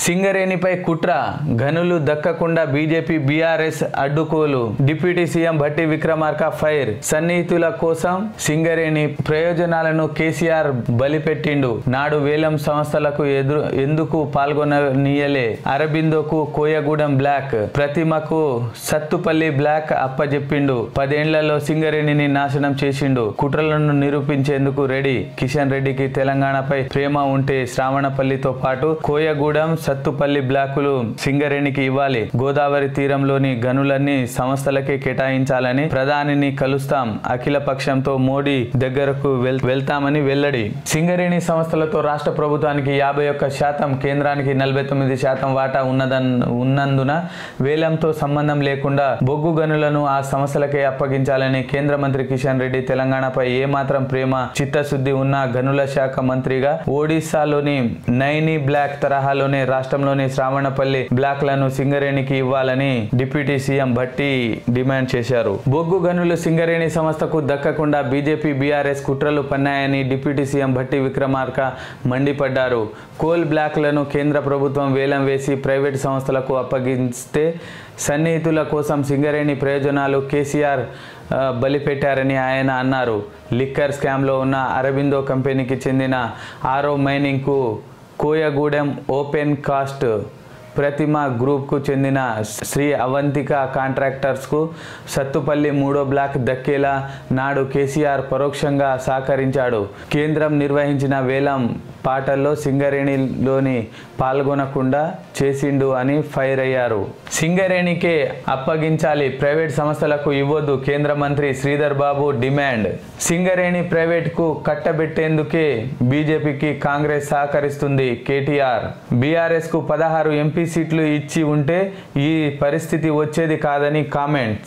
సింగరేణిపై కుట్ర, గనులు దక్కకుండా బీజేపీ బీఆర్ఎస్ అడ్డుకోలు. Deputy CM Bhatti Vikramarka fire. సన్నిహితుల కోసం సింగరేణి ప్రయోజనాలను కేసీఆర్ బలిపెట్టిండు. నాడు వేలం సంస్థలకు ఎందుకు పాల్గొననీయలే. అరబిందోకు కోయగూడెం బ్లాక్, ప్రతిమకు సత్తుపల్లి బ్లాక్ అప్పజెప్పిండు. 10 ఏళ్లలో సింగరేణిని నాశనం చేసిండు. కుట్రలను నిరూపించేందుకు రెడీ. కిషన్ రెడ్డికి తెలంగాణపై ప్రేమ ఉంటే శ్రావణపల్లితో పాటు కోయగూడెం, సత్తుపల్లి బ్లాకులు సింగరేణికి ఇవ్వాలి. గోదావరి తీరంలోని గనులన్నీ సంస్థలకే కేటాయించాలని ప్రధానిని కలుస్తాం. అఖిల పక్షంతో మోడీ దగ్గరకు వెళ్తామని వెల్లడి. సింగరేణి సంస్థలతో రాష్ట్ర ప్రభుత్వానికి 51%, కేంద్రానికి 49% వాటా ఉన్నందున వేలంతో సంబంధం లేకుండా బొగ్గు గనులను ఆ సంస్థలకే అప్పగించాలని కేంద్ర మంత్రి కిషన్ రెడ్డి తెలంగాణపై ఏమాత్రం ప్రేమ, చిత్తశుద్ధి ఉన్న గనుల శాఖ మంత్రిగా ఒడిశాలోని నైని బ్లాక్ తరహాలోనే రాష్ట్రంలోని శ్రావణపల్లి బ్లాక్లను సింగరేణికి ఇవ్వాలని డిప్యూటీ సీఎం భట్టి డిమాండ్ చేశారు. బొగ్గు గనులు సింగరేణి సంస్థకు దక్కకుండా బీజేపీ బీఆర్ఎస్ కుట్రలు పన్నాయని డిప్యూటీ సీఎం భట్టి విక్రమార్క మండిపడ్డారు. కోల్ బ్లాక్లను కేంద్ర ప్రభుత్వం వేలం వేసి ప్రైవేటు సంస్థలకు అప్పగిస్తే సన్నిహితుల కోసం సింగరేణి ప్రయోజనాలు కేసీఆర్ బలిపెట్టారని ఆయన అన్నారు. లిక్కర్ స్కామ్లో ఉన్న అరబిందో కంపెనీకి చెందిన ఆరో మైనింగ్కు, కోయగూడెం ఓపెన్ కాస్ట్ ప్రతిమ గ్రూప్కు చెందిన శ్రీ అవంతిక కాంట్రాక్టర్స్కు సత్తుపల్లి 3వ బ్లాక్ దక్కేలా నాడు కేసీఆర్ పరోక్షంగా సహకరించాడు. కేంద్రం నిర్వహించిన వేలం పాటల్లో సింగరేణిలోని పాల్గొనకుండా చేసిండు అని ఫైర్ అయ్యారు. సింగరేణికే అప్పగించాలి, ప్రైవేట్ సంస్థలకు ఇవ్వొద్దు. కేంద్ర మంత్రి శ్రీధర్ బాబు డిమాండ్. సింగరేణి ప్రైవేట్కు కట్టబెట్టేందుకే బీజేపీకి కాంగ్రెస్ సహకరిస్తుంది. కేటీఆర్. బీఆర్ఎస్కు 16 ఎంపీ సీట్లు ఇచ్చి ఉంటే ఈ పరిస్థితి వచ్చేది కాదని కామెంట్.